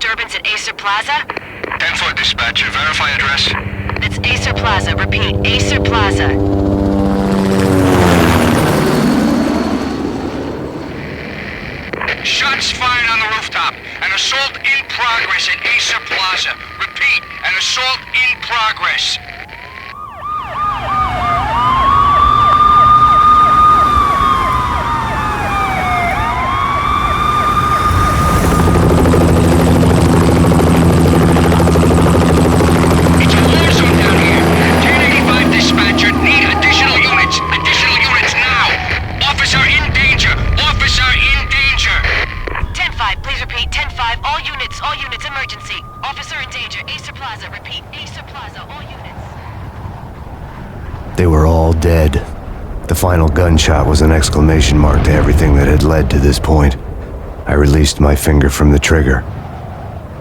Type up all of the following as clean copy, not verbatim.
disturbance at Acer Plaza? 10-4 dispatcher, verify address. It's Acer Plaza. Repeat, Acer Plaza. Shots fired on the rooftop. An assault in progress at Acer Plaza. Repeat, an assault in progress. It's a war zone down here. 1085 dispatcher, need additional units. Additional units now. Officer in danger. Officer in danger. 10-5, please repeat. 10-5, all units, emergency. Officer in danger. Acer Plaza. Repeat, Acer Plaza, all units. They were all dead. The final gunshot was an exclamation mark to everything that had led to this point. I released my finger from the trigger,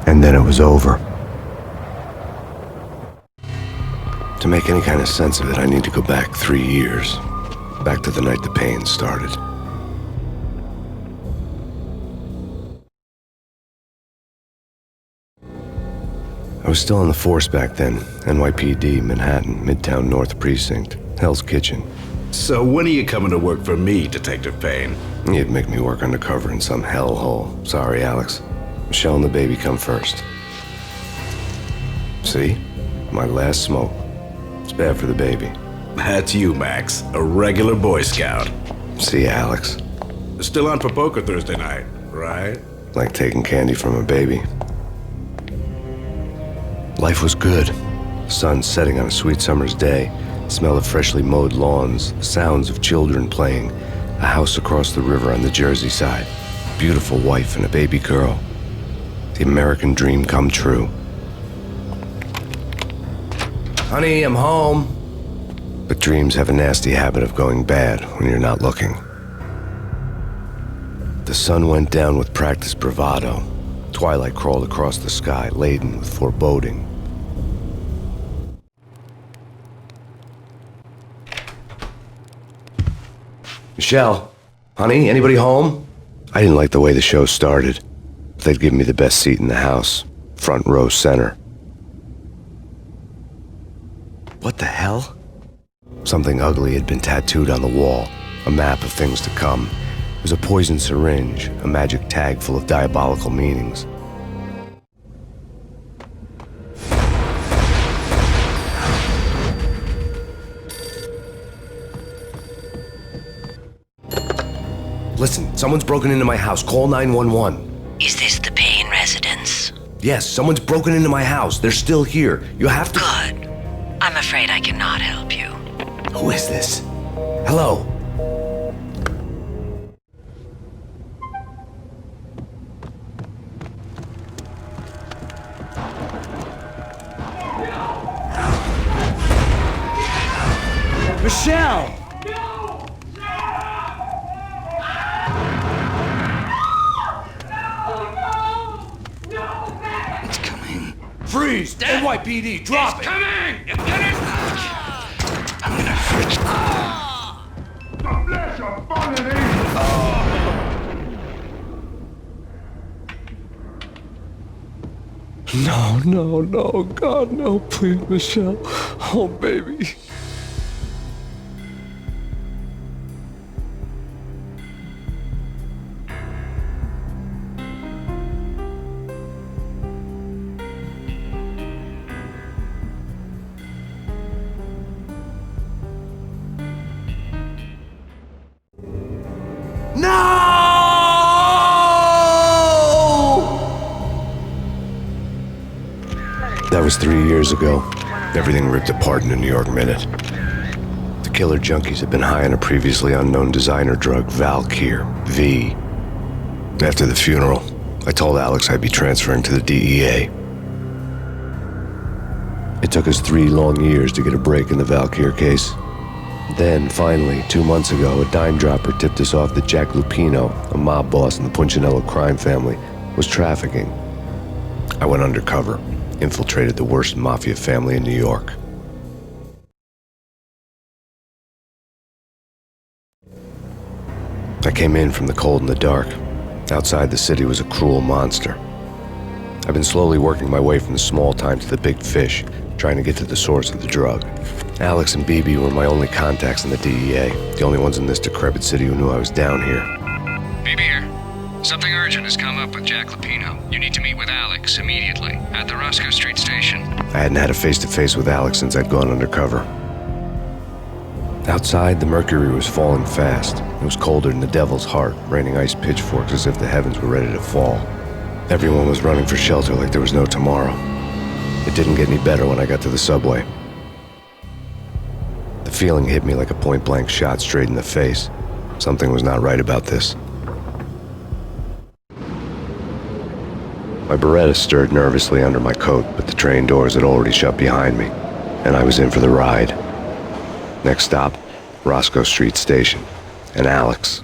and then it was over. To make any kind of sense of it, I need to go back 3 years. Back to the night the Payne started. I was still in the force back then. NYPD, Manhattan, Midtown North Precinct, Hell's Kitchen. So when are you coming to work for me, Detective Payne? You'd make me work undercover in some hellhole. Sorry, Alex. Michelle and the baby come first. See? My last smoke. It's bad for the baby. That's you, Max. A regular Boy Scout. See ya, Alex. Still on for poker Thursday night, right? Like taking candy from a baby. Life was good. The sun setting on a sweet summer's day, the smell of freshly mowed lawns, the sounds of children playing, a house across the river on the Jersey side, beautiful wife and a baby girl. The American dream come true. Honey, I'm home. But dreams have a nasty habit of going bad when you're not looking. The sun went down with practiced bravado. Twilight crawled across the sky, laden with foreboding. Michelle, honey, anybody home? I didn't like the way the show started. They'd give me the best seat in the house, front row center. What the hell? Something ugly had been tattooed on the wall, a map of things to come. It was a poison syringe, a magic tag full of diabolical meanings. Listen, someone's broken into my house. Call 911. Is this the Payne residence? Yes, someone's broken into my house. They're still here. You have to... Good. I'm afraid I cannot help you. Who is this? Hello? Michelle! It's coming. Freeze! NYPD, drop it! Coming! Get it! I'm gonna hurt you. The flesh of fallen angels! No, God, no, please, Michelle. Oh, baby. That was 3 years ago. Everything ripped apart in a New York minute. The killer junkies had been high on a previously unknown designer drug, Valkyr, V. After the funeral, I told Alex I'd be transferring to the DEA. It took us 3 long years to get a break in the Valkyr case. Then, finally, 2 months ago, a dime dropper tipped us off that Jack Lupino, a mob boss in the Punchinello crime family, was trafficking. I went undercover, infiltrated the worst mafia family in New York. I came in from the cold and the dark. Outside the city was a cruel monster. I've been slowly working my way from the small time to the big fish, trying to get to the source of the drug. Alex and BB were my only contacts in the DEA, the only ones in this decrepit city who knew I was down here. BB here. Something urgent has come up with Jack Lupino. You need to meet with Alex immediately at the Roscoe Street station. I hadn't had a face-to-face with Alex since I'd gone undercover. Outside, the mercury was falling fast. It was colder than the devil's heart, raining ice pitchforks as if the heavens were ready to fall. Everyone was running for shelter like there was no tomorrow. It didn't get any better when I got to the subway. The feeling hit me like a point-blank shot straight in the face. Something was not right about this. My Beretta stirred nervously under my coat, but the train doors had already shut behind me, and I was in for the ride. Next stop, Roscoe Street Station, and Alex.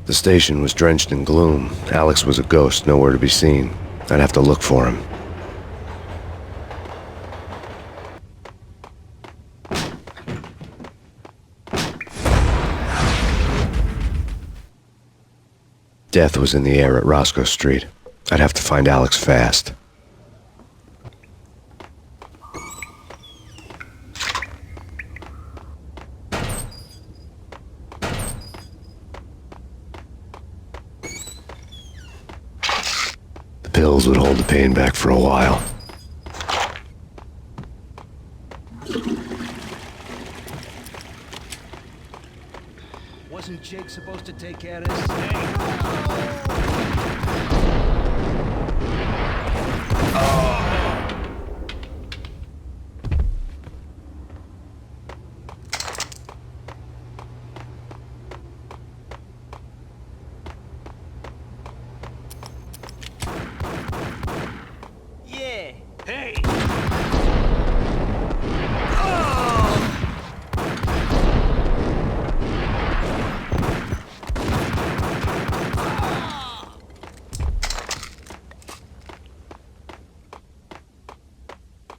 The station was drenched in gloom. Alex was a ghost, nowhere to be seen. I'd have to look for him. Death was in the air at Roscoe Street. I'd have to find Alex fast. The pills would hold the pain back for a while. Wasn't Jake supposed to take care of this? Yeah. Hey.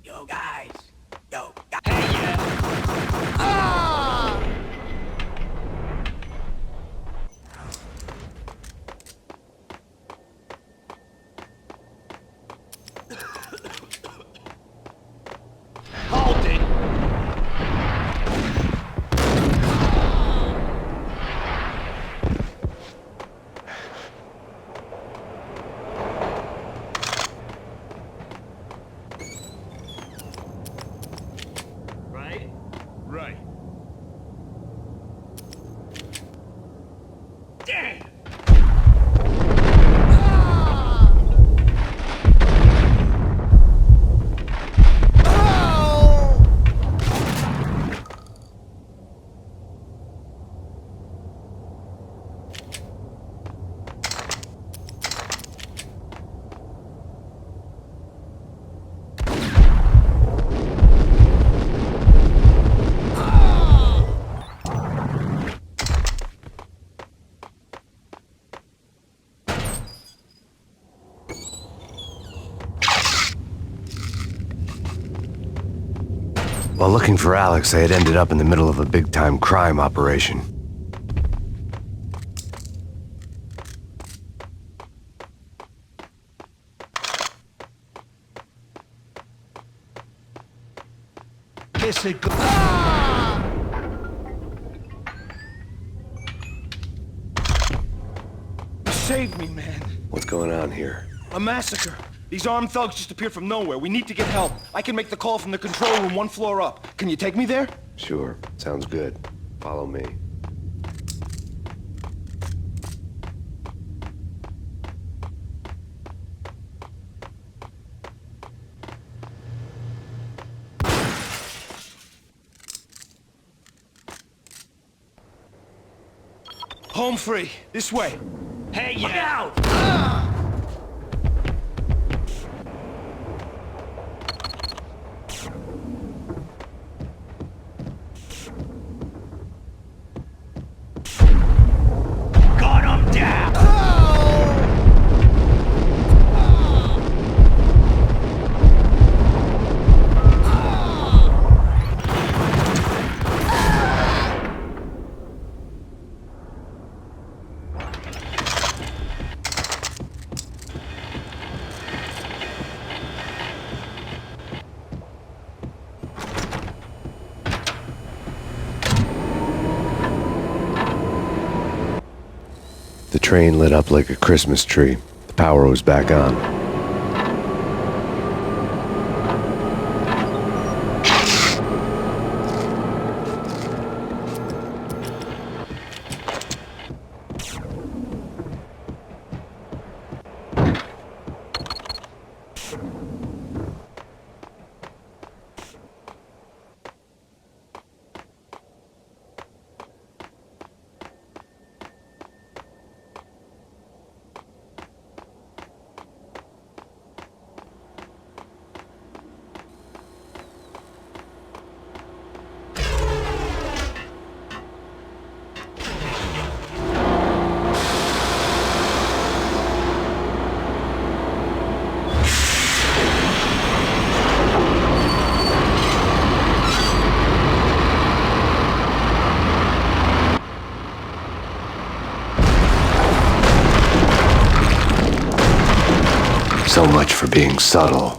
Yo, guys. Yo, guys. Hey, yeah. Hold it. Right? Right. Damn! While looking for Alex, I had ended up in the middle of a big-time crime operation. Kiss it. Save me, man. What's going on here? A massacre. These armed thugs just appeared from nowhere. We need to get help. I can make the call from the control room 1 floor up. Can you take me there? Sure, sounds good. Follow me. Home free. This way. Hey, yeah. Look out! Got him down! train lit up like a Christmas tree. The power was back on. So much for being subtle.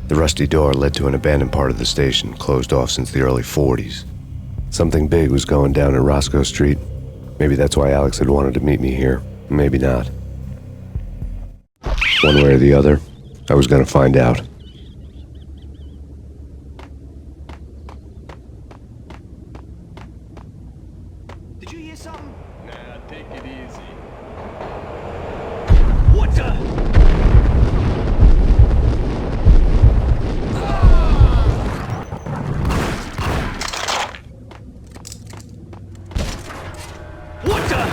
The rusty door led to an abandoned part of the station, closed off since the early 40s. Something big was going down in Roscoe Street. Maybe that's why Alex had wanted to meet me here. Maybe not. One way or the other, I was going to find out. Did you hear something? Nah, take it easy. What the? What the?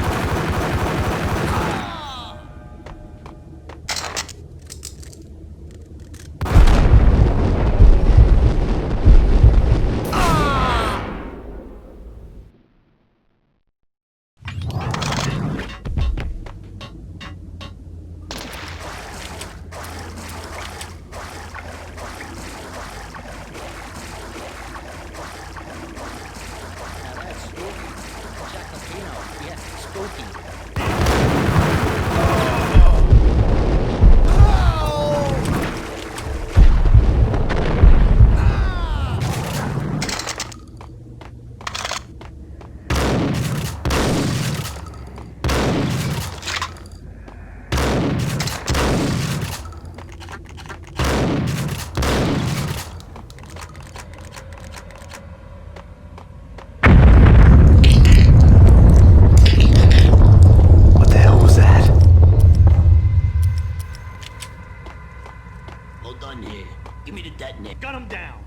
Gun him down.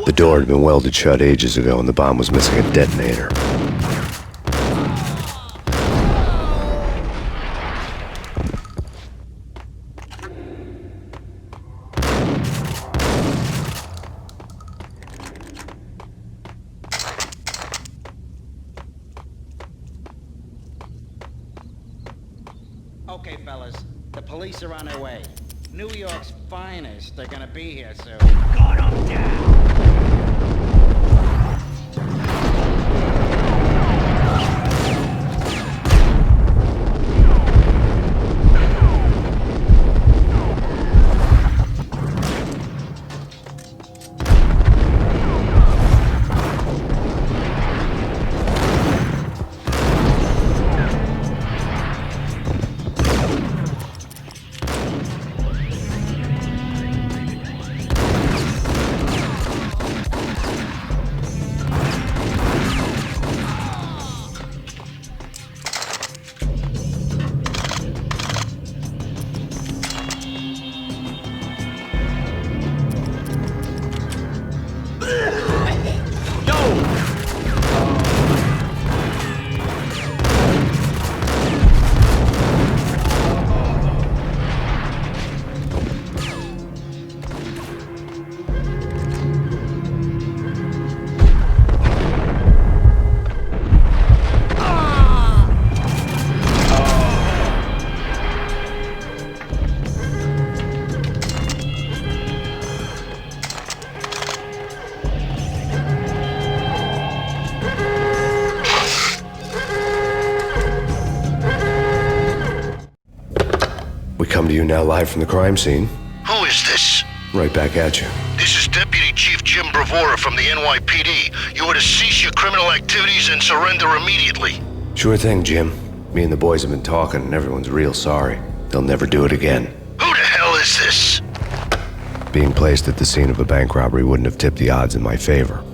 The door had been welded shut ages ago and the bomb was missing a detonator. Okay, fellas, the police are on their way. New York's finest are gonna be here soon. Gun him down. We come to you now live from the crime scene. Who is this? Right back at you. This is Deputy Chief Jim Bravura from the NYPD. You are to cease your criminal activities and surrender immediately. Sure thing, Jim. Me and the boys have been talking, and everyone's real sorry. They'll never do it again. Who the hell is this? Being placed at the scene of a bank robbery wouldn't have tipped the odds in my favor.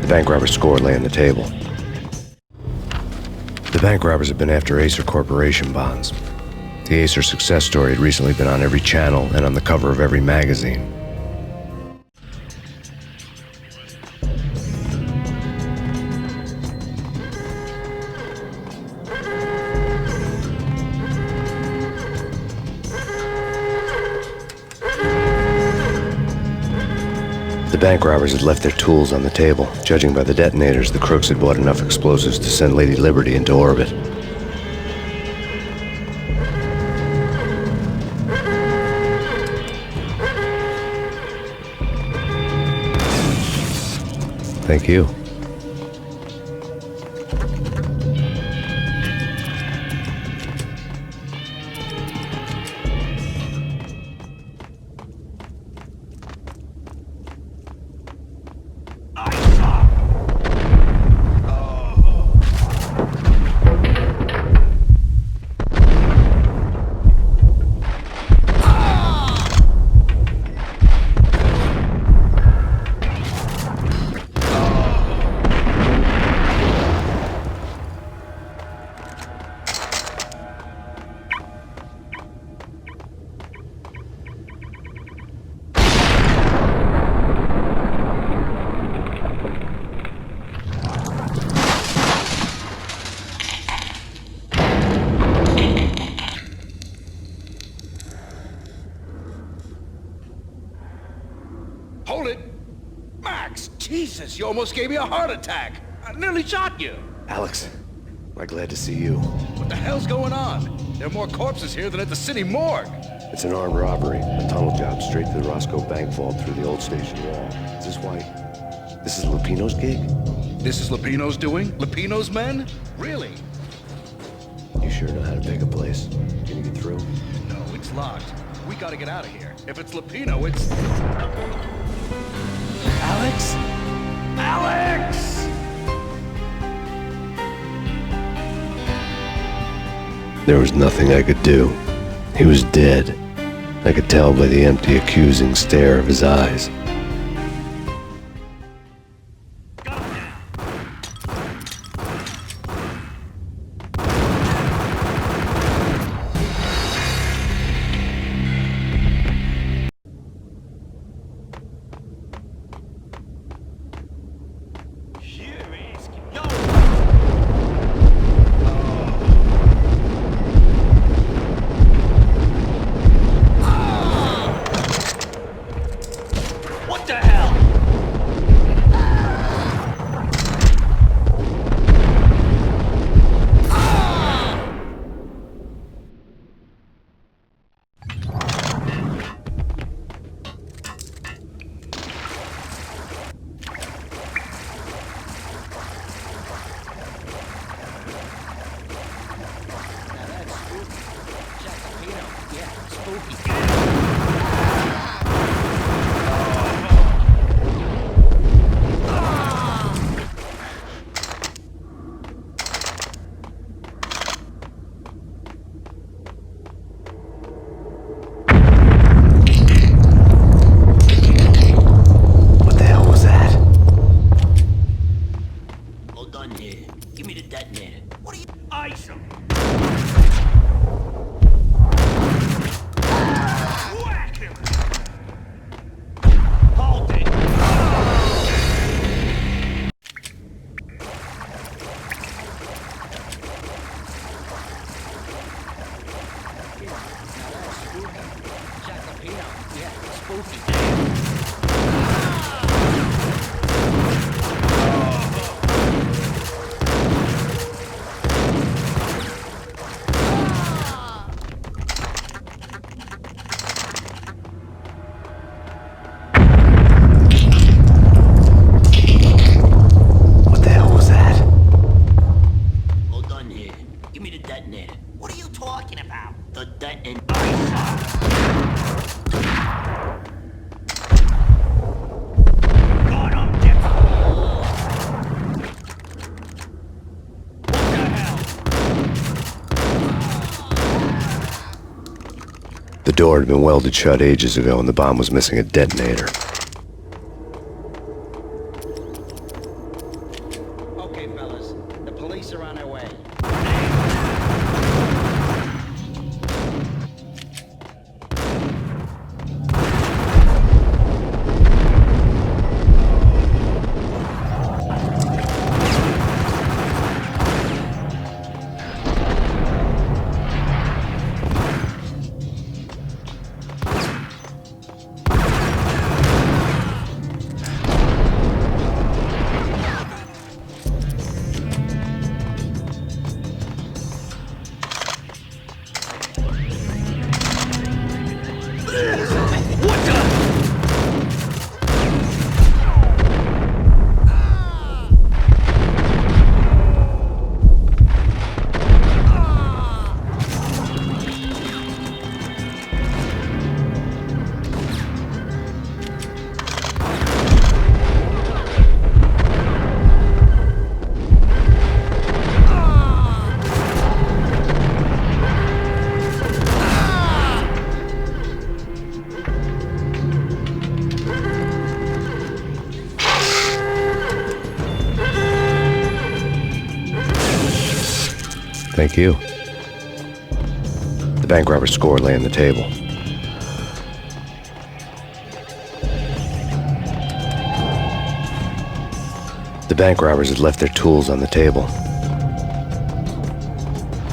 The bank robber's score lay on the table. The bank robbers had been after Acer Corporation bonds. The Acer success story had recently been on every channel and on the cover of every magazine. The bank robbers had left their tools on the table. Judging by the detonators, the crooks had bought enough explosives to send Lady Liberty into orbit. Thank you. Hold it! Max! Jesus, you almost gave me a heart attack! I nearly shot you! Alex, I'm glad to see you. What the hell's going on? There are more corpses here than at the city morgue! It's an armed robbery, a tunnel job straight to the Roscoe bank vault through the old station wall. Is this why... This is Lupino's gig? This is Lupino's doing? Lupino's men? Really? You sure know how to pick a place. Can you get through? No, it's locked. We gotta get out of here. If it's Lupino, it's... Alex? Alex! There was nothing I could do. He was dead. I could tell by the empty, accusing stare of his eyes. The door had been welded shut ages ago, and the bomb was missing a detonator. Okay, fellas. The police are on their way. Thank you. The bank robber's score lay on the table. The bank robbers had left their tools on the table.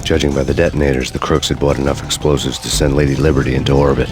Judging by the detonators, the crooks had bought enough explosives to send Lady Liberty into orbit.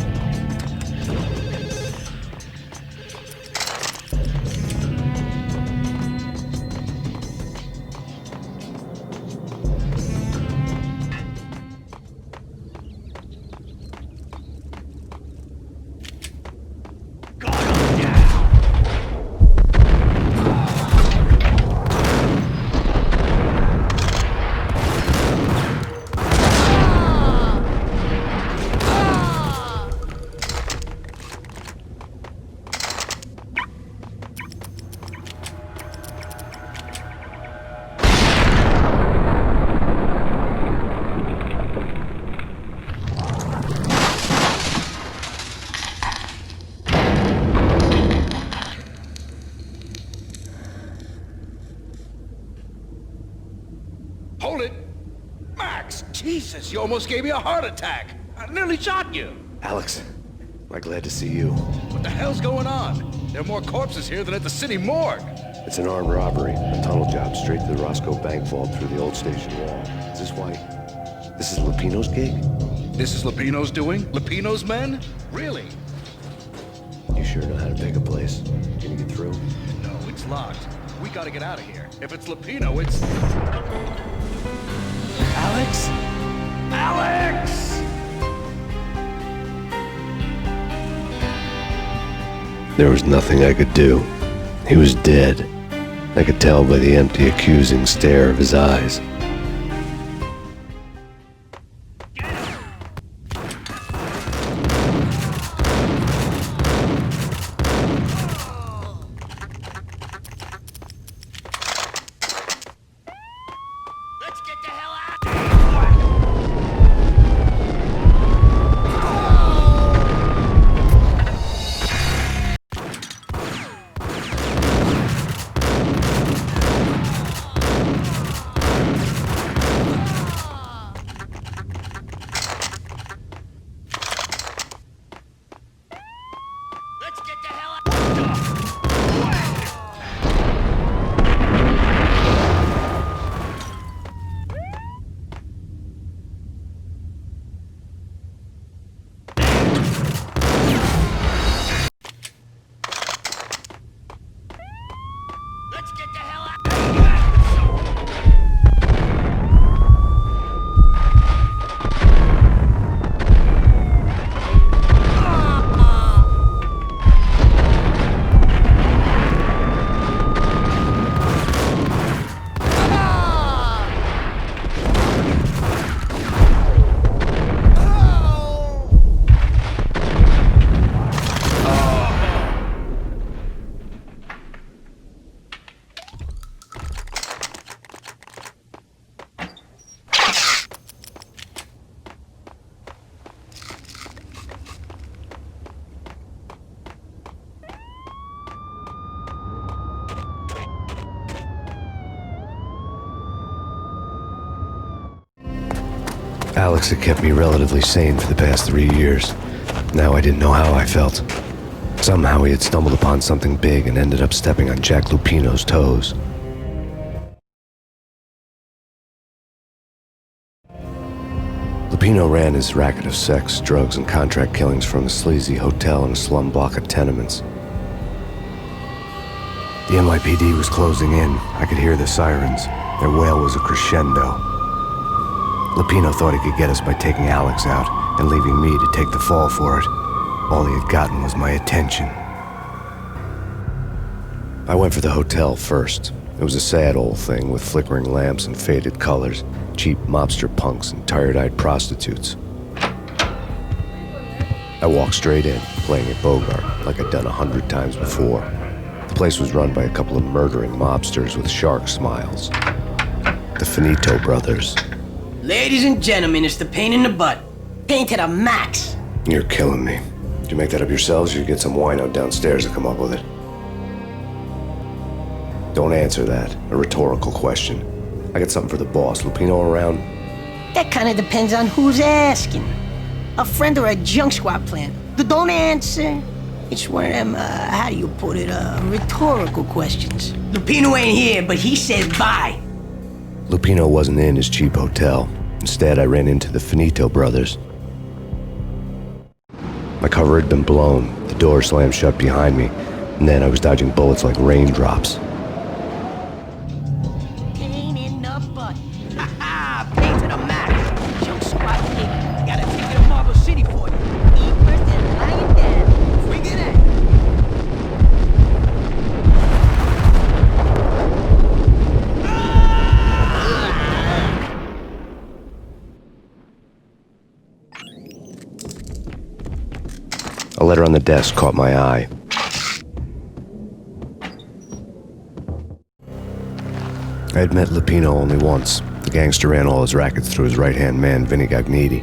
Hold it! Max! Jesus, you almost gave me a heart attack! I nearly shot you! Alex, I'm glad to see you. What the hell's going on? There are more corpses here than at the city morgue! It's an armed robbery, a tunnel job straight to the Roscoe bank vault through the old station wall. Is this why? This is Lupino's gig? This is Lupino's doing? Lupino's men? Really? You sure know how to pick a place? Can you get through? No, it's locked. We gotta get out of here. If it's Lupino, it's... Alex? Alex! There was nothing I could do. He was dead. I could tell by the empty, accusing stare of his eyes. Let's get the hell out! Alex had kept me relatively sane for the past 3 years. Now I didn't know how I felt. Somehow he had stumbled upon something big and ended up stepping on Jack Lupino's toes. Lupino ran his racket of sex, drugs, and contract killings from a sleazy hotel in a slum block of tenements. The NYPD was closing in. I could hear the sirens. Their wail was a crescendo. Lupino thought he could get us by taking Alex out and leaving me to take the fall for it. All he had gotten was my attention. I went for the hotel first. It was a sad old thing with flickering lamps and faded colors, cheap mobster punks and tired-eyed prostitutes. I walked straight in, playing at Bogart, like I'd done 100 times before. The place was run by a couple of murdering mobsters with shark smiles. The Finito brothers. Ladies and gentlemen, it's the pain in the butt. Pain to the max. You're killing me. Did you make that up yourselves, or you get some wino downstairs to come up with it? Don't answer that. A rhetorical question. I got something for the boss. Lupino around? That kind of depends on who's asking. A friend or a junk squad plan. Don't answer. It's one of them, how do you put it, rhetorical questions. Lupino ain't here, but he says bye. Lupino wasn't in his cheap hotel. Instead, I ran into the Finito brothers. My cover had been blown. The door slammed shut behind me, and then I was dodging bullets like raindrops. Pain in the butt. Ha ha! Pain to the max. Junk squad kid. Got a ticket to Marble City for you. Eat first and lying down. Bring it in. A letter on the desk caught my eye. I had met Lupino only once. The gangster ran all his rackets through his right-hand man, Vinny Gagniti.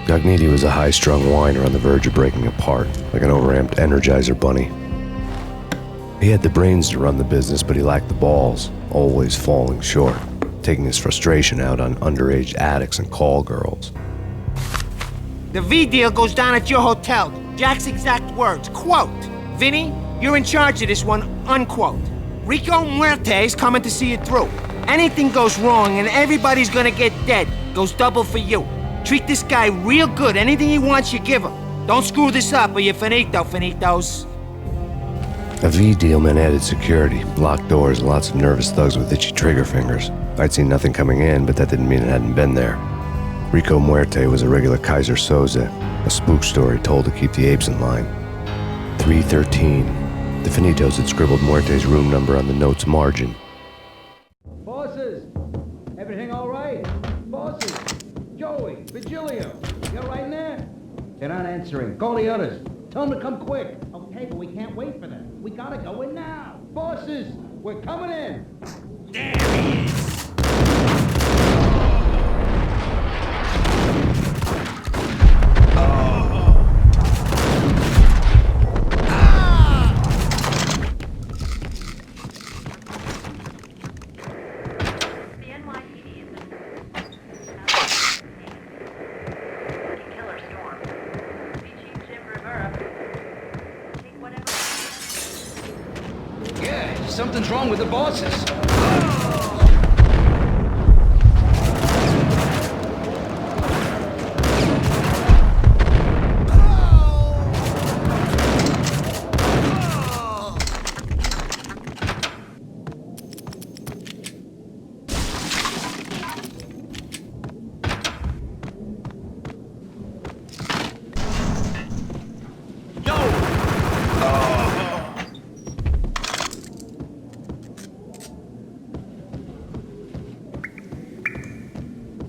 Gagniti was a high-strung whiner on the verge of breaking apart, like an overamped Energizer bunny. He had the brains to run the business, but he lacked the balls, always falling short, taking his frustration out on underage addicts and call girls. The V deal goes down at your hotel. Jack's exact words, quote, "Vinny, you're in charge of this one," unquote. Rico Muerte's coming to see it through. Anything goes wrong and everybody's gonna get dead. Goes double for you. Treat this guy real good. Anything he wants, you give him. Don't screw this up or you're finito, finitos. A V deal meant added security, locked doors, and lots of nervous thugs with itchy trigger fingers. I'd seen nothing coming in, but that didn't mean it hadn't been there. Rico Muerte was a regular Kaiser Soze, a spook story told to keep the apes in line. 313. The Finitos had scribbled Muerte's room number on the note's margin. Bosses! Everything all right? Bosses! Joey! Vigilio! You all right in there? They're not answering. Call the others. Tell them to come quick. Okay, but we can't wait for them. We gotta go in now. Bosses! We're coming in! There he is. Something's wrong with the bosses.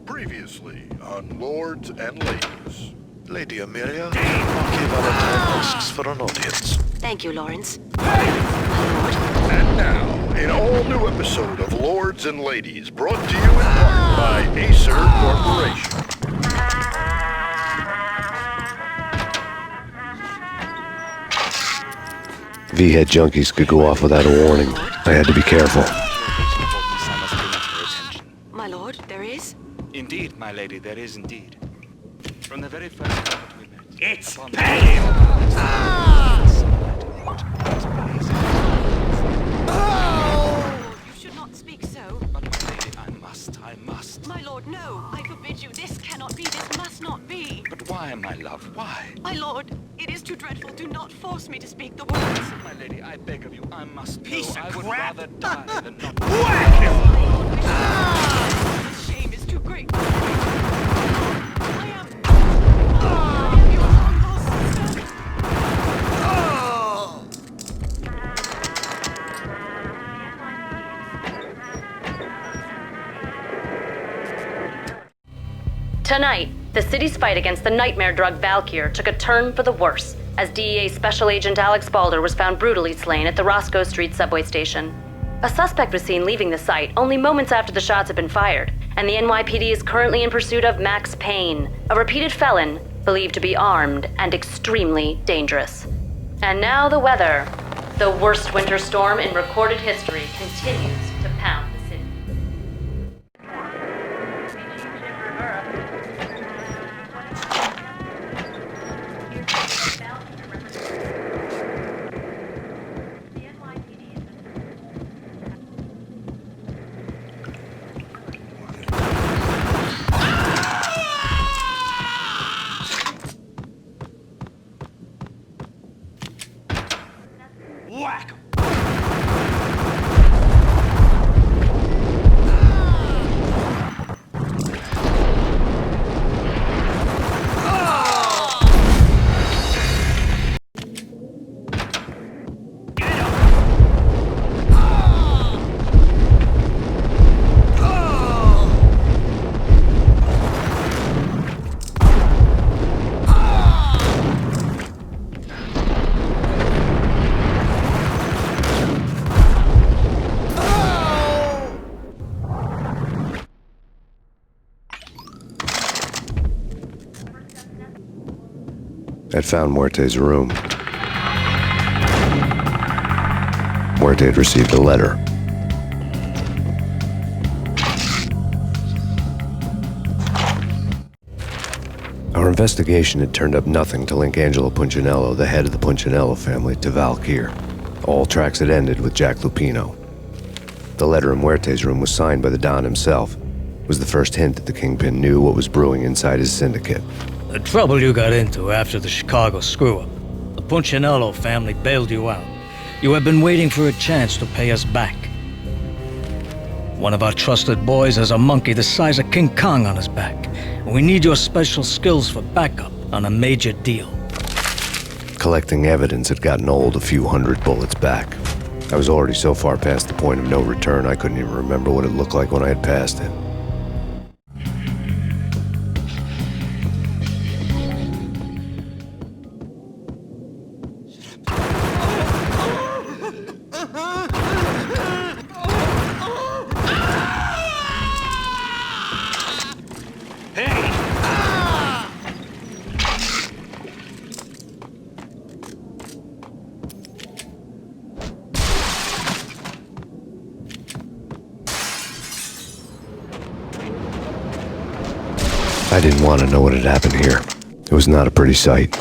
Previously on Lords and Ladies. Lady Amelia, Marquis Valentine asks for an audience. Thank you, Lawrence. And now, an all-new episode of Lords and Ladies, brought to you in part by Acer Corporation. V-head junkies could go off without a warning. I had to be careful. My lord, there is? Indeed, my lady, there is indeed. From the very first moment we met. It's Payne! You should not speak so. But my lady, I must. My lord, no. I forbid you. This cannot be. This must not be. But why, my love, why? My lord, it is too dreadful. Do not force me to speak the words. My lady, I beg of you, I must Piece know. of I would crap. rather die than not. Whack him! The shame is too great. I am your humble sister. Tonight, the city's fight against the nightmare drug Valkyr took a turn for the worse, as DEA Special Agent Alex Balder was found brutally slain at the Roscoe Street subway station. A suspect was seen leaving the site only moments after the shots had been fired, and the NYPD is currently in pursuit of Max Payne, a repeated felon believed to be armed and extremely dangerous. And now the weather. The worst winter storm in recorded history continues to pound the city. Whack him! I'd found Muerte's room. Muerte had received a letter. Our investigation had turned up nothing to link Angelo Punchinello, the head of the Punchinello family, to Valkyr. All tracks had ended with Jack Lupino. The letter in Muerte's room was signed by the Don himself. It was the first hint that the Kingpin knew what was brewing inside his syndicate. The trouble you got into after the Chicago screw-up. The Punchinello family bailed you out. You have been waiting for a chance to pay us back. One of our trusted boys has a monkey the size of King Kong on his back. We need your special skills for backup on a major deal. Collecting evidence had gotten old a few hundred bullets back. I was already so far past the point of no return I couldn't even remember what it looked like when I had passed it. I didn't want to know what had happened here. It was not a pretty sight.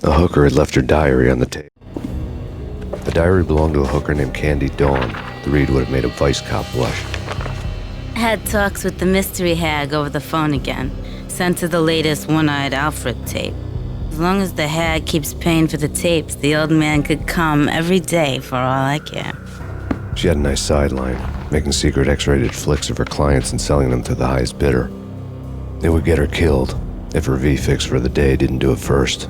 A hooker had left her diary on the table. The diary belonged to a hooker named Candy Dawn. The read would have made a vice cop blush. Had talks with the mystery hag over the phone again. Sent her the latest One-Eyed Alfred tape. As long as the hag keeps paying for the tapes, the old man could come every day for all I care. She had a nice sideline. making secret X-rated flicks of her clients and selling them to the highest bidder. It would get her killed if her V-fix for the day didn't do it first.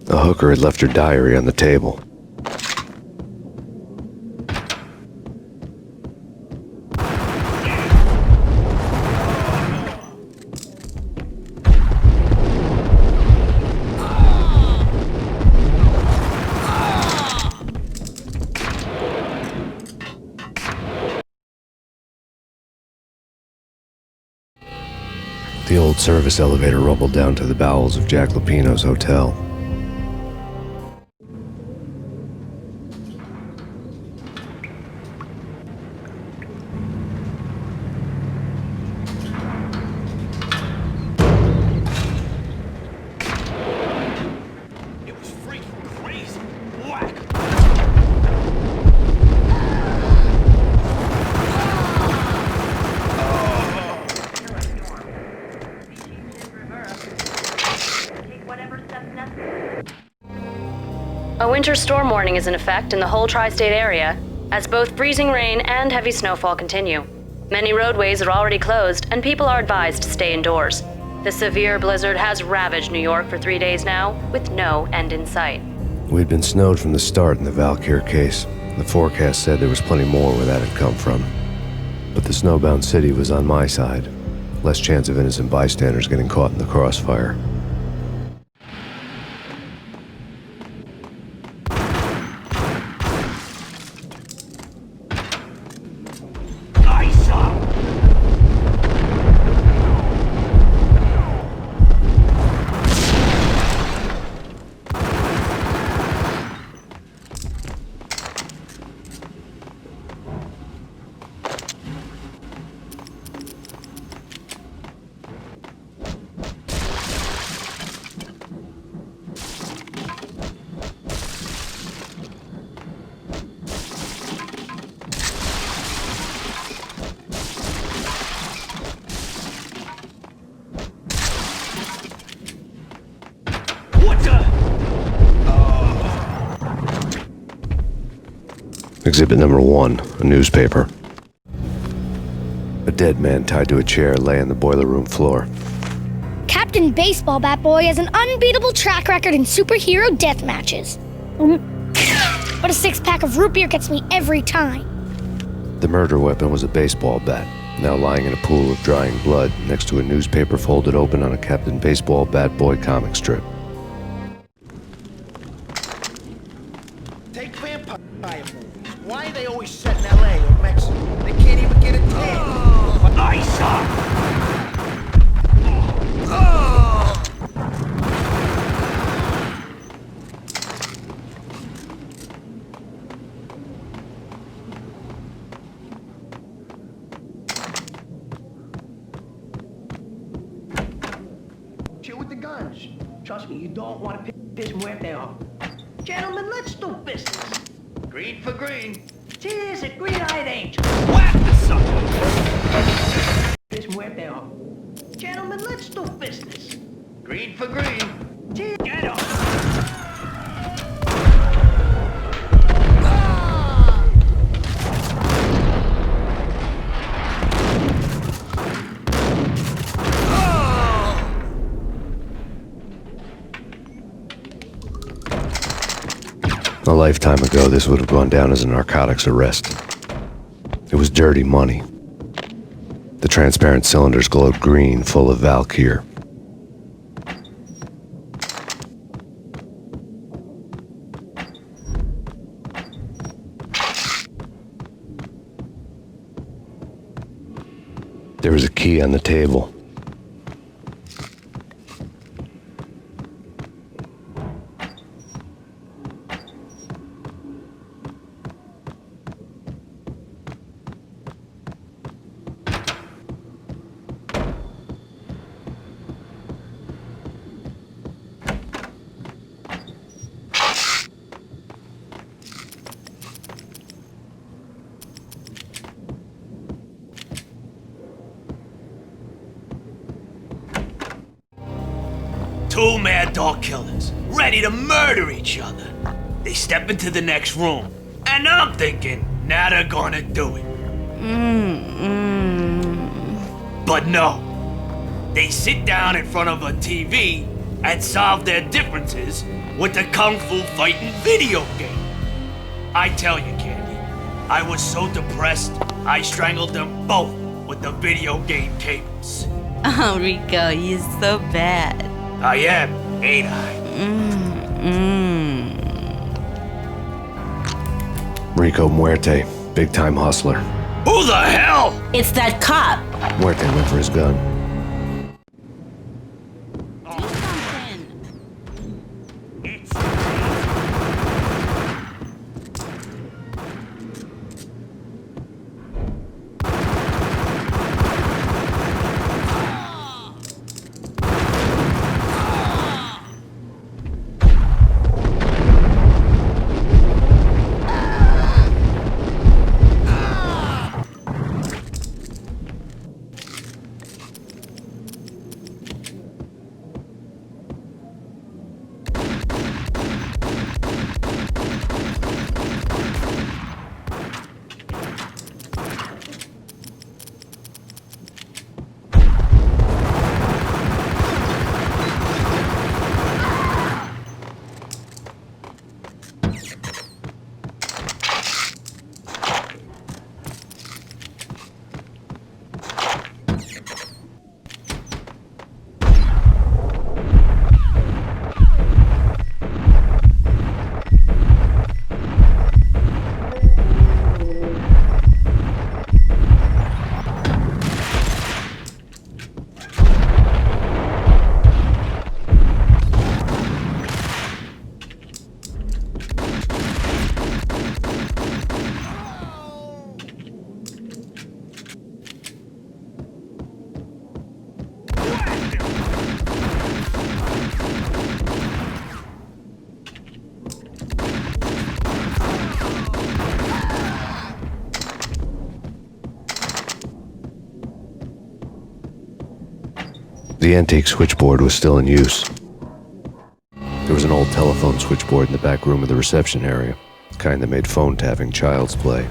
The hooker had left her diary on the table. The old service elevator rumbled down to the bowels of Jack Lupino's hotel. A winter storm warning is in effect in the whole tri-state area, as both freezing rain and heavy snowfall continue. Many roadways are already closed, and people are advised to stay indoors. The severe blizzard has ravaged New York for 3 days now, with no end in sight. We'd been snowed from the start in the Valkyr case. The forecast said there was plenty more where that had come from. But the snowbound city was on my side. Less chance of innocent bystanders getting caught in the crossfire. Exhibit number 1, a newspaper. A dead man tied to a chair lay on the boiler room floor. Captain Baseball Bat Boy has an unbeatable track record in superhero death matches. But a 6-pack of root beer gets me every time. The murder weapon was a baseball bat, now lying in a pool of drying blood next to a newspaper folded open on a Captain Baseball Bat Boy comic strip. Take vampire movies. Why are they always set in LA or Mexico? They can't even get a tan. Nice up! Chill with the guns. Trust me, you don't want to piss muerte off. Gentlemen, let's do business. Green for green. Cheers, a green-eyed angel. Whack the sucker! Piss muerte off. Gentlemen, let's do business. Green for green. Cheers. Get up! A lifetime ago, this would have gone down as a narcotics arrest. It was dirty money. The transparent cylinders glowed green, full of Valkyr. There was a key on the table. Two mad dog killers, ready to murder each other. They step into the next room, and I'm thinking, now they're gonna do it. But no. They sit down in front of a TV and solve their differences with the Kung Fu fighting video game. I tell you, Candy, I was so depressed, I strangled them both with the video game cables. Oh, Rico, you're so bad. I am, ain't I? Rico Muerte, big-time hustler. Who the hell? It's that cop. Muerte went for his gun. The antique switchboard was still in use. There was an old telephone switchboard in the back room of the reception area, the kind that made phone tapping child's play.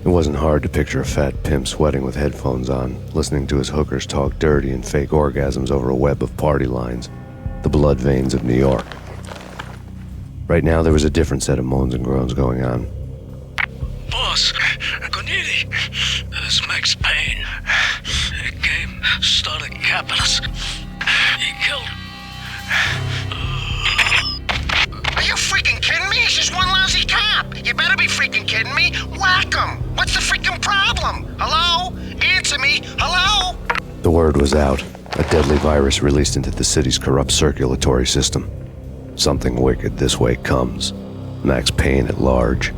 It wasn't hard to picture a fat pimp sweating with headphones on, listening to his hookers talk dirty and fake orgasms over a web of party lines, the blood veins of New York. Right now, there was a different set of moans and groans going on. Boss, Conidi, this is Max Payne. He came, started capping us. He killed. Are you freaking kidding me? It's just one lousy cop. You better be freaking kidding me. Whack him. What's the freaking problem? Hello? Answer me. Hello? The word was out. A deadly virus released into the city's corrupt circulatory system. Something wicked this way comes. Max Payne at large.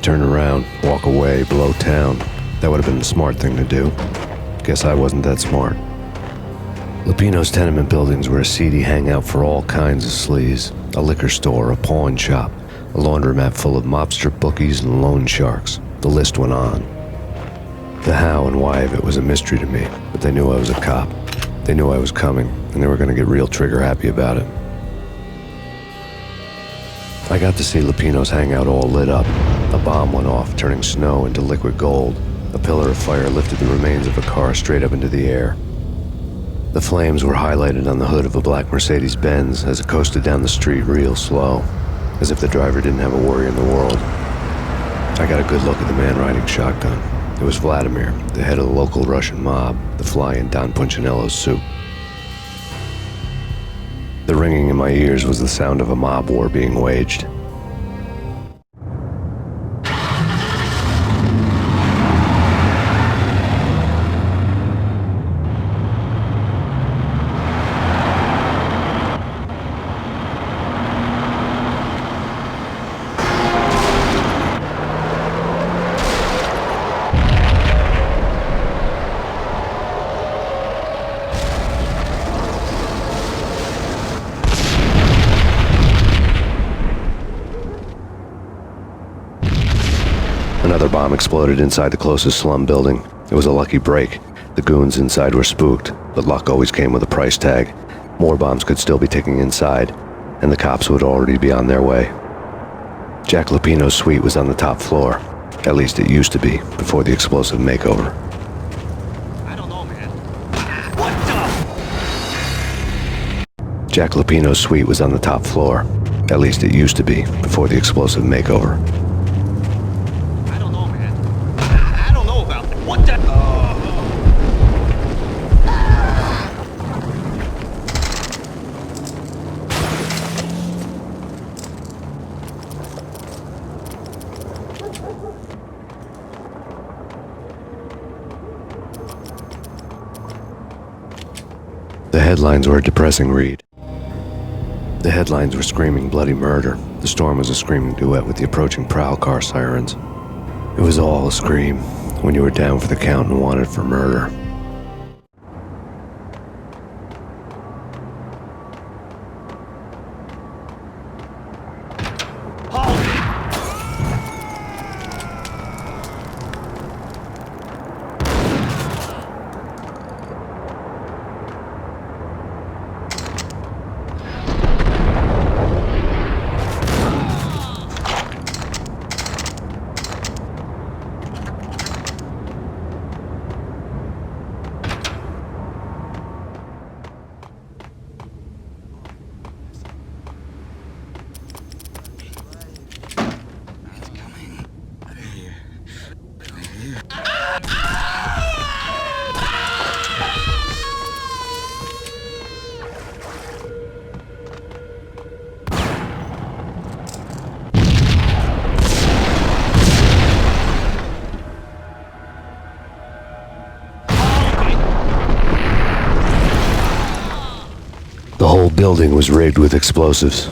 turn around, walk away, blow town. That would have been the smart thing to do. Guess I wasn't that smart. Lupino's tenement buildings were a seedy hangout for all kinds of sleaze. A liquor store, a pawn shop, a laundromat full of mobster bookies and loan sharks. The list went on. The how and why of it was a mystery to me, but they knew I was a cop. They knew I was coming, and they were going to get real trigger-happy about it. I got to see Lupino's hangout all lit up. A bomb went off, turning snow into liquid gold. A pillar of fire lifted the remains of a car straight up into the air. The flames were highlighted on the hood of a black Mercedes-Benz as it coasted down the street real slow, as if the driver didn't have a worry in the world. I got a good look at the man riding shotgun. It was Vladimir, the head of the local Russian mob, the fly in Don Punchinello's soup. The ringing in my ears was the sound of a mob war being waged. Another bomb exploded inside the closest slum building. It was a lucky break. The goons inside were spooked, but luck always came with a price tag. More bombs could still be ticking inside, and the cops would already be on their way. Jack Lupino's suite was on the top floor. At least it used to be, before the explosive makeover. I don't know, man. What the? Jack Lupino's suite was on the top floor. At least it used to be, before the explosive makeover. What the? The headlines were a depressing read. The headlines were screaming bloody murder. The storm was a screaming duet with the approaching prowl car sirens. It was all a scream when you were down for the count and wanted for murder. The whole building was rigged with explosives.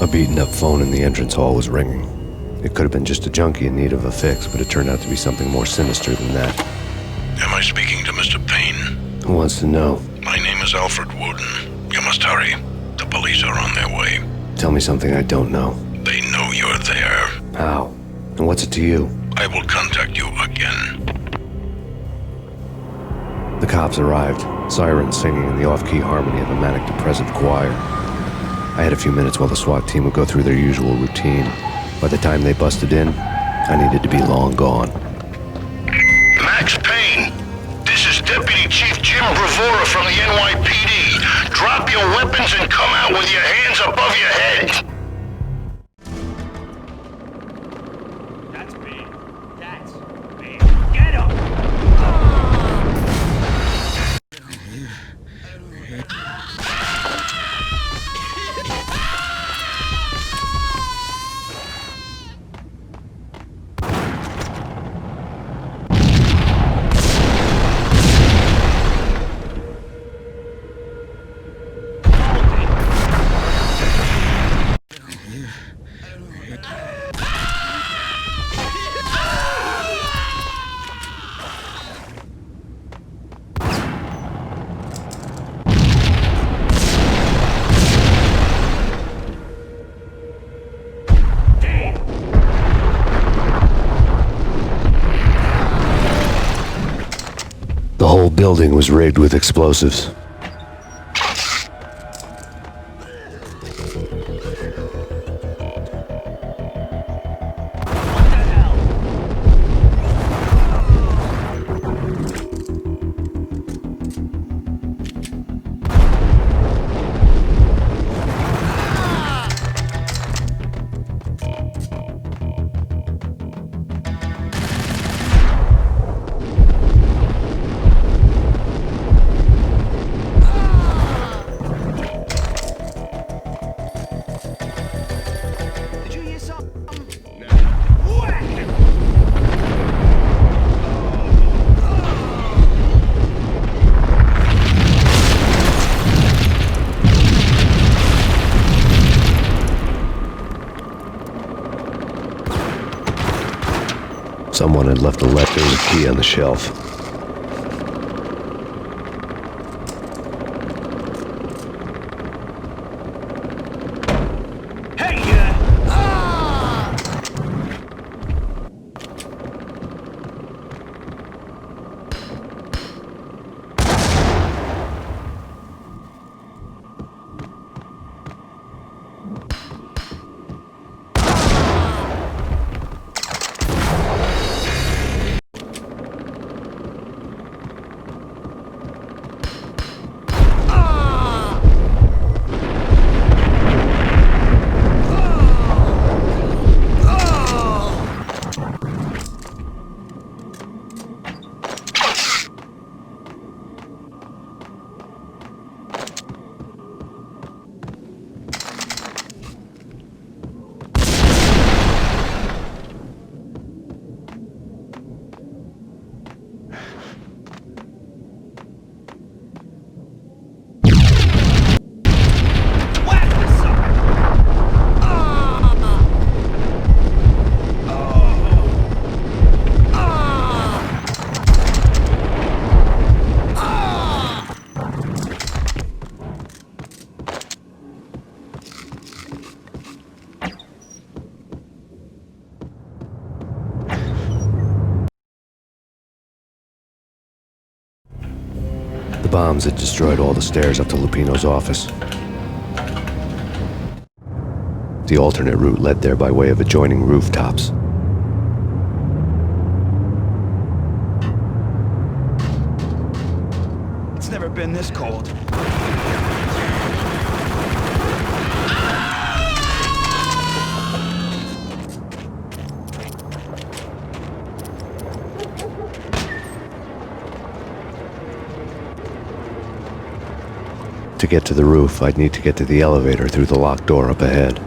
A beaten-up phone in the entrance hall was ringing. It could have been just a junkie in need of a fix, but it turned out to be something more sinister than that. Am I speaking to Mr. Payne? Who wants to know? My name is Alfred Wooden. You must hurry. The police are on their way. Tell me something I don't know. They know you're there. How? And what's it to you? I will contact you again. The cops arrived, sirens singing in the off-key harmony of a manic-depressive choir. I had a few minutes while the SWAT team would go through their usual routine. By the time they busted in, I needed to be long gone. Max Payne, this is Deputy Chief Jim Bravura from the NYPD. Drop your weapons and come out with your hands above your head. That's me. That's me. Get him! The whole building was rigged with explosives. Someone had left a letter and a key on the shelf. The bombs had destroyed all the stairs up to Lupino's office. The alternate route led there by way of adjoining rooftops. It's never been this cold. To get to the roof, I'd need to get to the elevator through the locked door up ahead.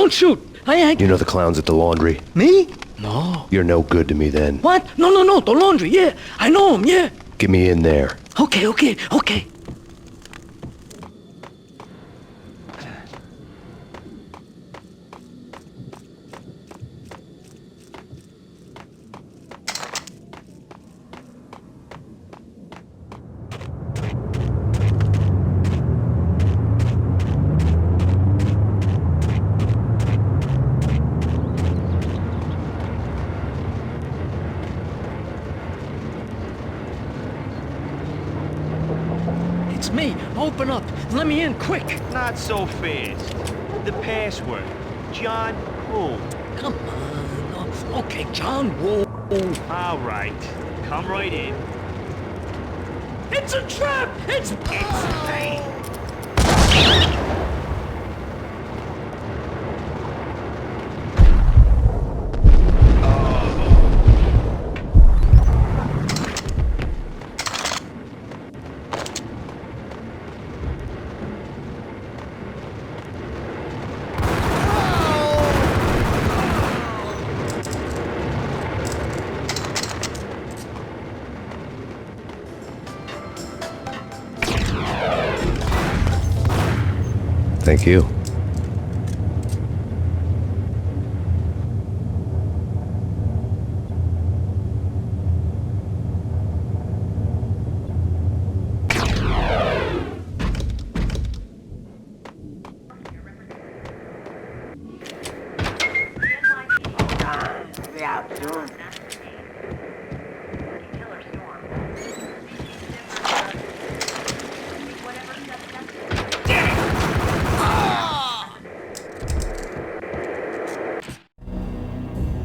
don't shoot. I ain't... You know the clowns at the laundry? Me? No. You're no good to me then. What? No, the laundry, yeah. I know him, yeah. Get me in there. Okay. It's me. Open up. Let me in, quick. Not so fast. The password. John Woo. Come on. Okay, John Woo. All right. Come right in. It's a trap! It's Payne! Thank you.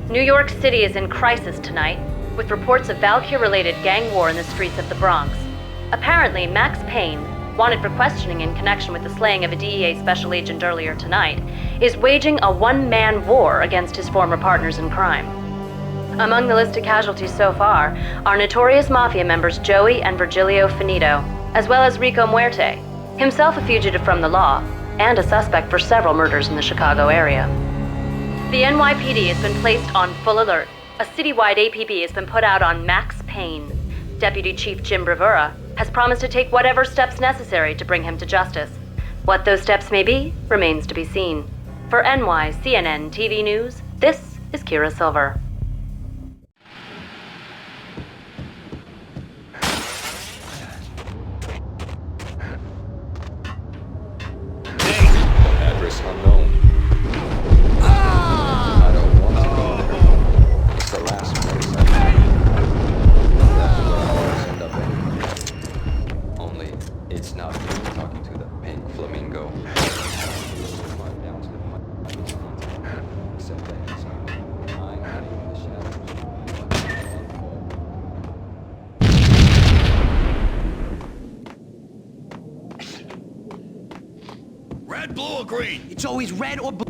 New York City is in crisis tonight, with reports of Valkyr-related gang war in the streets of the Bronx. Apparently, Max Payne, wanted for questioning in connection with the slaying of a DEA special agent earlier tonight, is waging a one-man war against his former partners in crime. Among the listed casualties so far are notorious mafia members Joey and Virgilio Finito, as well as Rico Muerte, himself a fugitive from the law, and a suspect for several murders in the Chicago area. The NYPD has been placed on full alert. A citywide APB has been put out on Max Payne. Deputy Chief Jim Bravura has promised to take whatever steps necessary to bring him to justice. What those steps may be remains to be seen. For NYCNN TV News, this is Kira Silver. Address unknown. I don't want to go there. It's the last place I know. That's where I always end up anyway. Only, it's not me talking to the pink flamingo. Except that I'm hiding in the shadows. Red, blue, or green? It's always red or blue.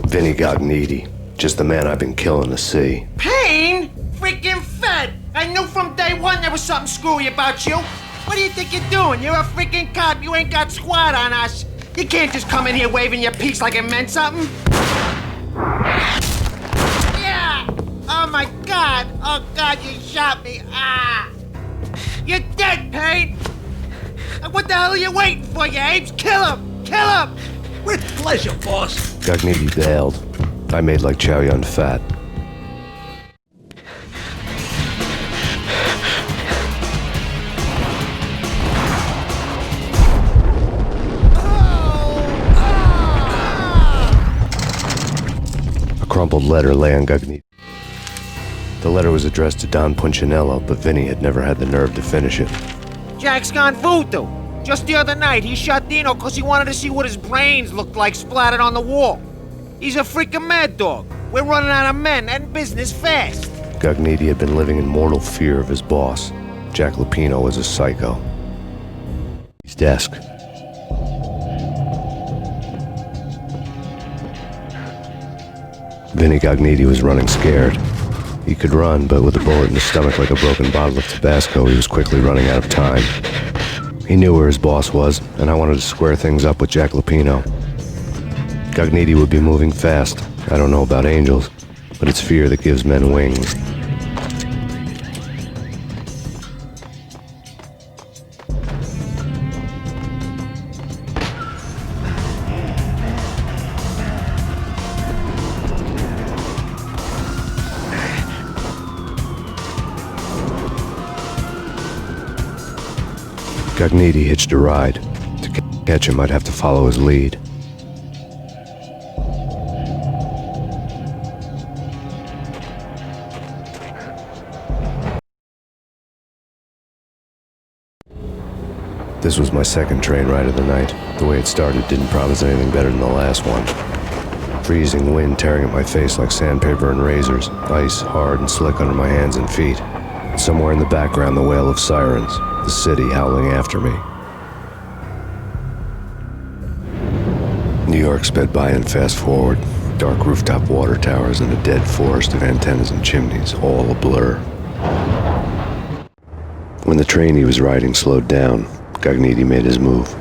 Vinny got needy. Just the man I've been killing to see. Payne? Freaking fed! I knew from day one there was something screwy about you. What do you think you're doing? You're a freaking cop. You ain't got squad on us. You can't just come in here waving your piece like it meant something. Yeah! Oh my God! Oh God, you shot me! Ah! You're dead, Payne! What the hell are you waiting for, you apes? Kill him! Kill him! With pleasure, boss. Gognitti bailed. I made like Chow Yun Fat. A crumpled letter lay on Gognitti. The letter was addressed to Don Punchinello, but Vinny had never had the nerve to finish it. Jack's gone voodoo. Just the other night, he shot Dino because he wanted to see what his brains looked like splattered on the wall. He's a freaking mad dog. We're running out of men and business fast. Gognitti had been living in mortal fear of his boss. Jack Lupino was a psycho. His desk. Vinny Gognitti was running scared. He could run, but with a bullet in his stomach like a broken bottle of Tabasco, he was quickly running out of time. He knew where his boss was, and I wanted to square things up with Jack Lupino. Gognitti would be moving fast. I don't know about angels, but it's fear that gives men wings. Gognitti hitched a ride. To catch him, I'd have to follow his lead. This was my second train ride of the night. The way it started didn't promise anything better than the last one. Freezing wind tearing at my face like sandpaper and razors, ice hard and slick under my hands and feet. Somewhere in the background, the wail of sirens, the city howling after me. New York sped by in fast forward. Dark rooftop water towers and a dead forest of antennas and chimneys, all a blur. When the train he was riding slowed down, Gognitti made his move.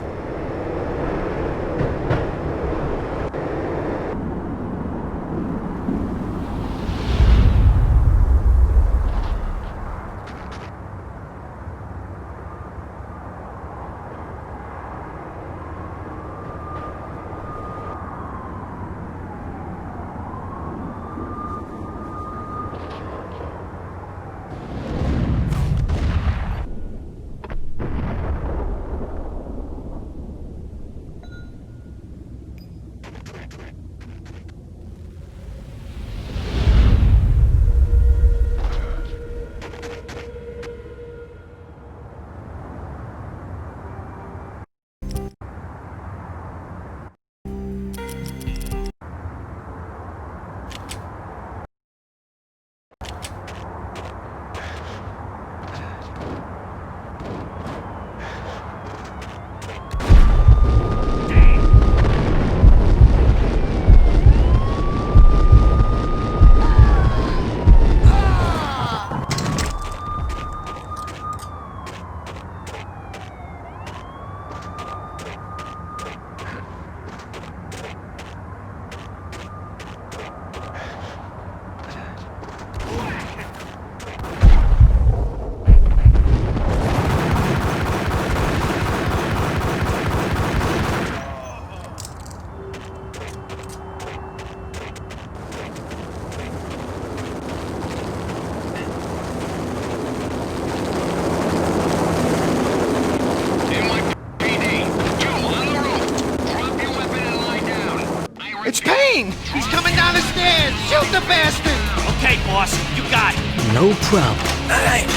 It's Payne! He's coming down the stairs! Shoot the bastard! Okay, boss, you got it. No problem. All right.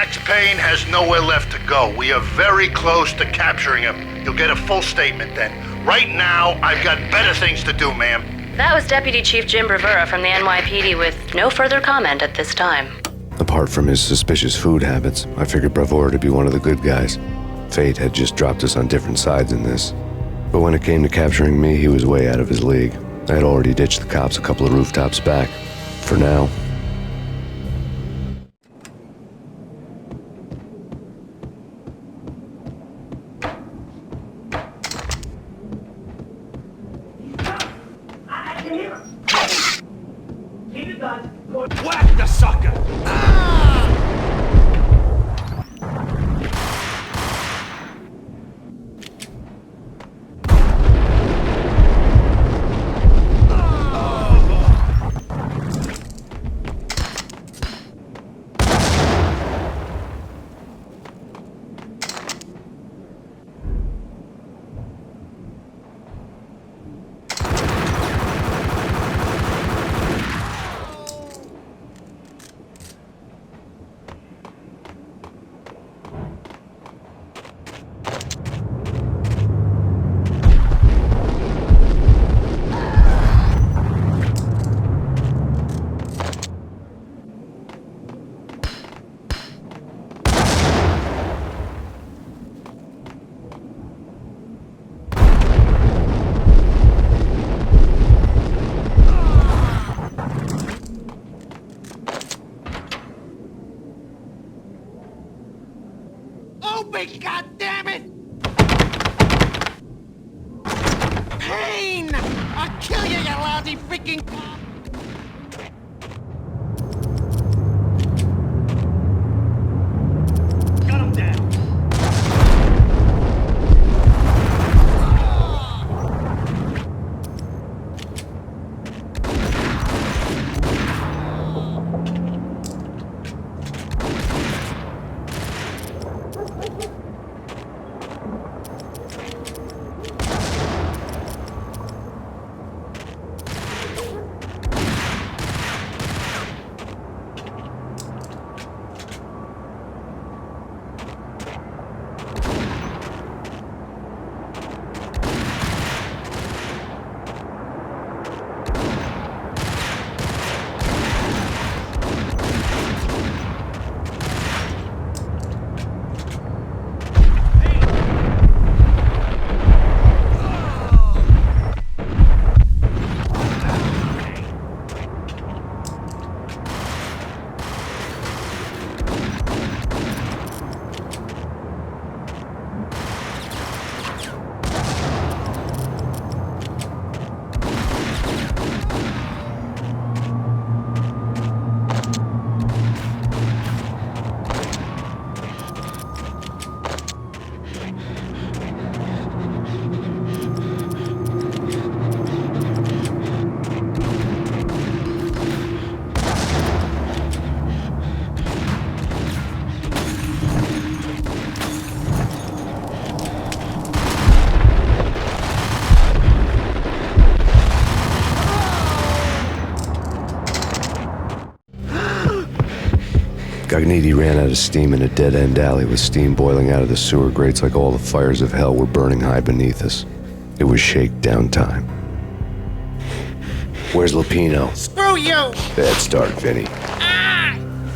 Max Payne has nowhere left to go. We are very close to capturing him. You'll get a full statement then. Right now, I've got better things to do, ma'am. That was Deputy Chief Jim Bravura from the NYPD with no further comment at this time. Apart from his suspicious food habits, I figured Bravura to be one of the good guys. Fate had just dropped us on different sides in this. But when it came to capturing me, he was way out of his league. I had already ditched the cops a couple of rooftops back. For now. Whack the sucker! Open, goddammit! Payne! I'll kill you, you lousy freaking cop! Got him down! Gagniti ran out of steam in a dead-end alley with steam boiling out of the sewer grates like all the fires of hell were burning high beneath us. It was shakedown time. Where's Lupino? Screw you! Bad start, Vinny.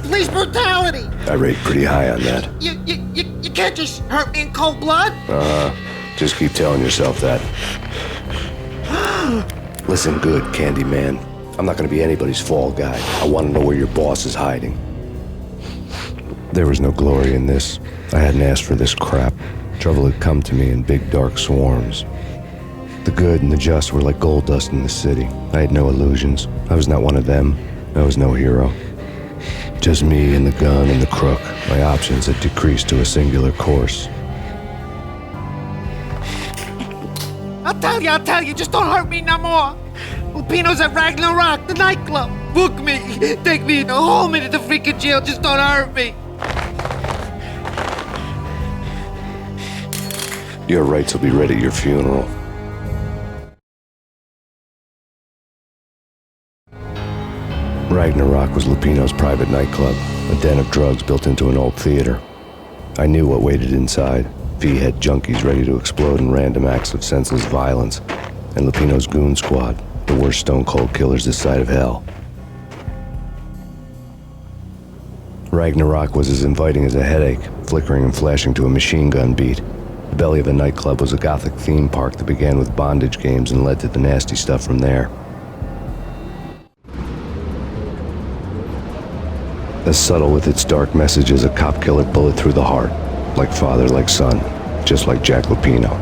Police brutality! I rate pretty high on that. You can't just hurt me in cold blood! Just keep telling yourself that. Listen good, Candyman. I'm not gonna be anybody's fall guy. I want to know where your boss is hiding. There was no glory in this. I hadn't asked for this crap. Trouble had come to me in big dark swarms. The good and the just were like gold dust in the city. I had no illusions. I was not one of them. I was no hero. Just me and the gun and the crook. My options had decreased to a singular course. I'll tell you, just don't hurt me no more. Lupino's at Ragna, the nightclub. Book me, take me, hold me to the freaking jail, just don't hurt me. Your rights will be read at your funeral. Ragnarok was Lupino's private nightclub, a den of drugs built into an old theater. I knew what waited inside. V-head junkies ready to explode in random acts of senseless violence, and Lupino's goon squad, the worst stone-cold killers this side of hell. Ragna was as inviting as a headache, flickering and flashing to a machine gun beat. The belly of a nightclub was a gothic theme park that began with bondage games and led to the nasty stuff from there. As subtle with its dark message as a cop-killer bullet through the heart. Like father, like son, just like Jack Lupino.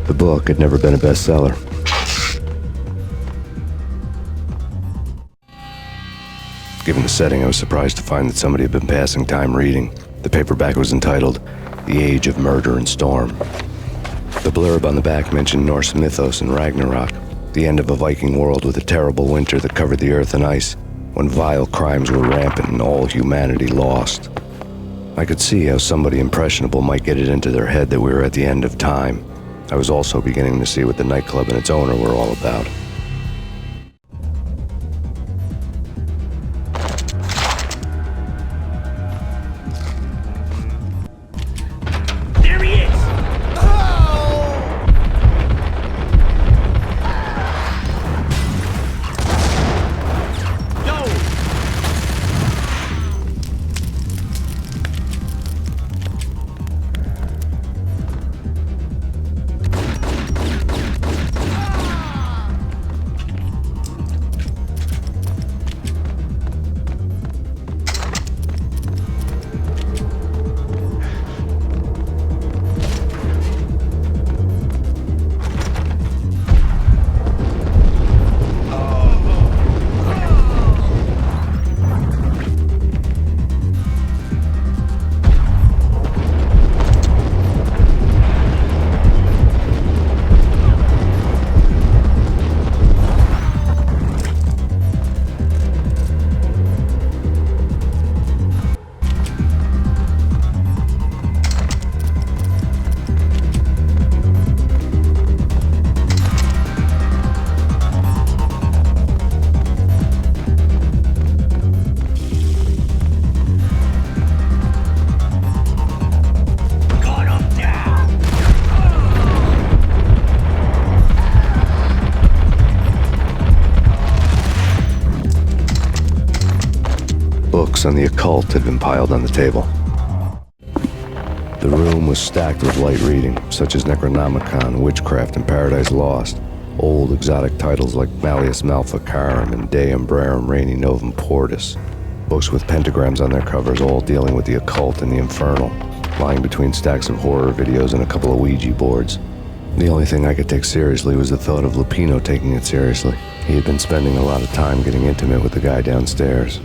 The book had never been a bestseller. Given the setting, I was surprised to find that somebody had been passing time reading. The paperback was entitled, The Age of Murder and Storm. The blurb on the back mentioned Norse mythos and Ragnarok, the end of a Viking world with a terrible winter that covered the earth in ice, when vile crimes were rampant and all humanity lost. I could see how somebody impressionable might get it into their head that we were at the end of time. I was also beginning to see what the nightclub and its owner were all about. There he is! Books on the occult had been piled on the table. The room was stacked with light reading, such as Necronomicon, Witchcraft, and Paradise Lost. Old exotic titles like Malleus Maleficarum and De Umbrarum Reini Novum Portis. Books with pentagrams on their covers, all dealing with the occult and the infernal, lying between stacks of horror videos and a couple of Ouija boards. The only thing I could take seriously was the thought of Lupino taking it seriously. He had been spending a lot of time getting intimate with the guy downstairs.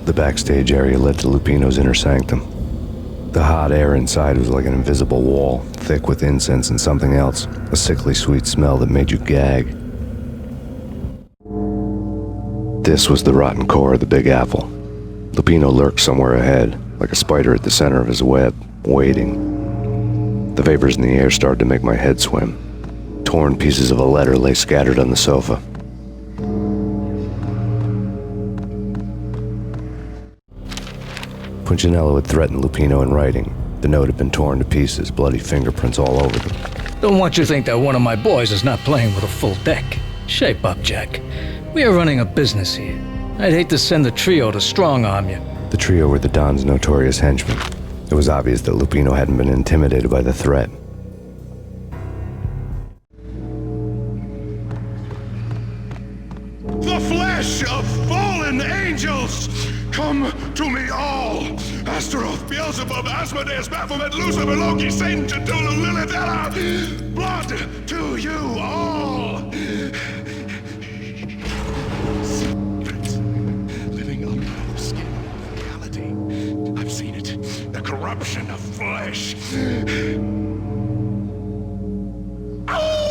The backstage area led to Lupino's inner sanctum. The hot air inside was like an invisible wall, thick with incense and something else, a sickly sweet smell that made you gag. This was the rotten core of the Big Apple. Lupino lurked somewhere ahead, like a spider at the center of his web, waiting. The vapors in the air started to make my head swim. Torn pieces of a letter lay scattered on the sofa. Punchinello had threatened Lupino in writing. The note had been torn to pieces, bloody fingerprints all over them. Don't want you to think that one of my boys is not playing with a full deck. Shape up, Jack. We are running a business here. I'd hate to send the trio to strong-arm you. The trio were the Don's notorious henchmen. It was obvious that Lupino hadn't been intimidated by the threat. The flesh of fallen angels! Come to me all! Astaroth, Beelzebub, Asmodeus, Baphomet, Lucifer, Loki, Satan, Cthulhu, Lilith, Ella! Blood to you all! Secrets living under the skin of reality. I've seen it. The corruption of flesh. Oh!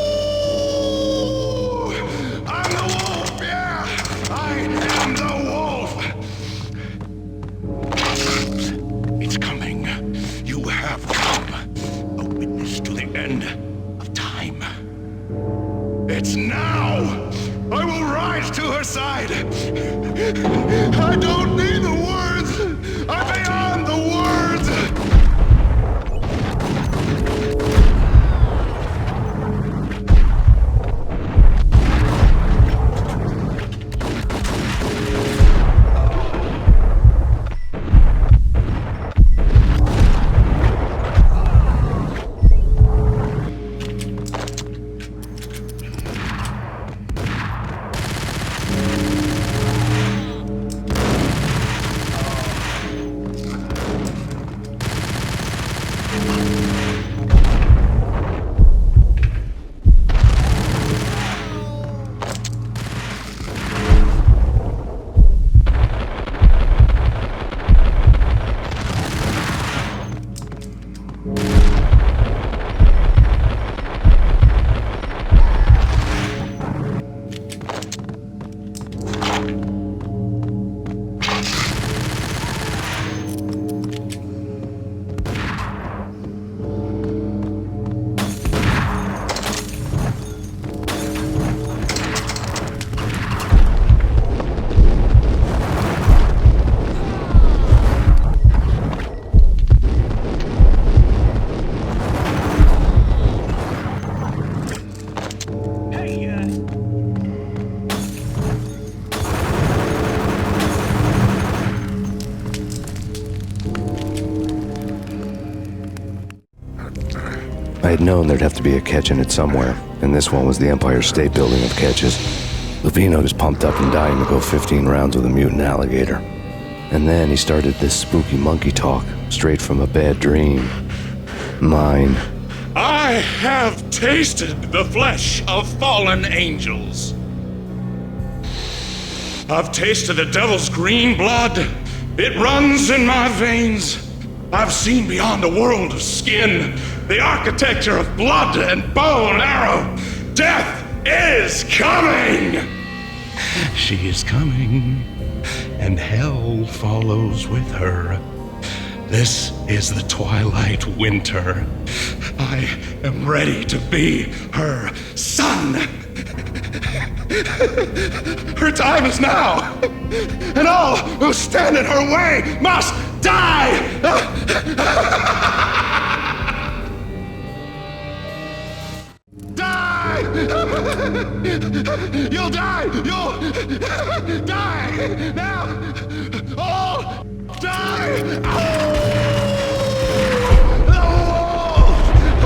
I'm the wolf, yeah! I am the wolf! It's coming. You have come. A witness to the end of time. It's now! I will rise to her side! I don't need the words! I'm beyond the words! I had known there'd have to be a catch in it somewhere, and this one was the Empire State Building of catches. Lupino was pumped up and dying to go 15 rounds with a mutant alligator. And then he started this spooky monkey talk, straight from a bad dream. Mine. I have tasted the flesh of fallen angels. I've tasted the devil's green blood. It runs in my veins. I've seen beyond a world of skin, the architecture of blood and bow and arrow. Death is coming! She is coming, and hell follows with her. This is the twilight winter. I am ready to be her son. Her time is now, and all who stand in her way must die! Die! You'll die! You'll die! Now! All die! Oh! The wolf!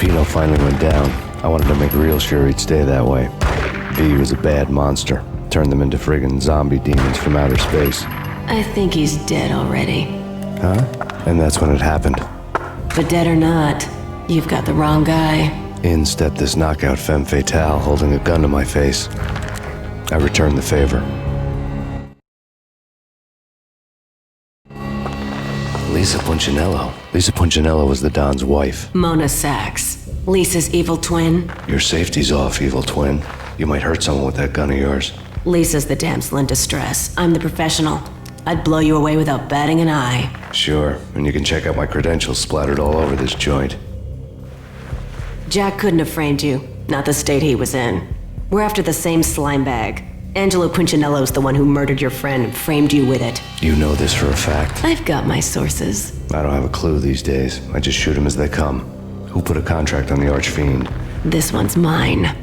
Lupino finally went down, I wanted to make real sure he'd stay that way. V was a bad monster. Turned them into friggin' zombie demons from outer space. I think he's dead already. Huh? And that's when it happened. But dead or not, you've got the wrong guy. In stepped this knockout femme fatale, holding a gun to my face. I returned the favor. Lisa Punchinello. Lisa Punchinello was the Don's wife. Mona Sachs. Lisa's evil twin. Your safety's off, evil twin. You might hurt someone with that gun of yours. Lisa's the damsel in distress. I'm the professional. I'd blow you away without batting an eye. Sure, and you can check out my credentials splattered all over this joint. Jack couldn't have framed you. Not the state he was in. We're after the same slime bag. Angelo Punchinello's the one who murdered your friend and framed you with it. You know this for a fact. I've got my sources. I don't have a clue these days. I just shoot them as they come. Who put a contract on the Archfiend? This one's mine.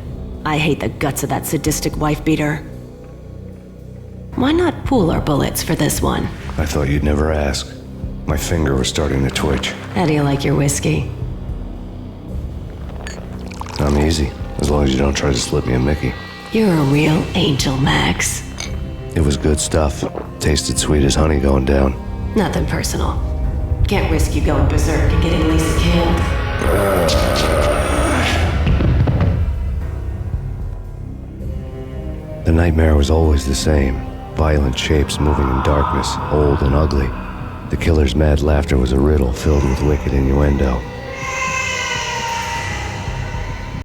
I hate the guts of that sadistic wife-beater. Why not pool our bullets for this one? I thought you'd never ask. My finger was starting to twitch. How do you like your whiskey? I'm easy, as long as you don't try to slip me a Mickey. You're a real angel, Max. It was good stuff. Tasted sweet as honey going down. Nothing personal. Can't risk you going berserk and getting Lisa killed. The nightmare was always the same. Violent shapes moving in darkness, old and ugly. The killer's mad laughter was a riddle filled with wicked innuendo.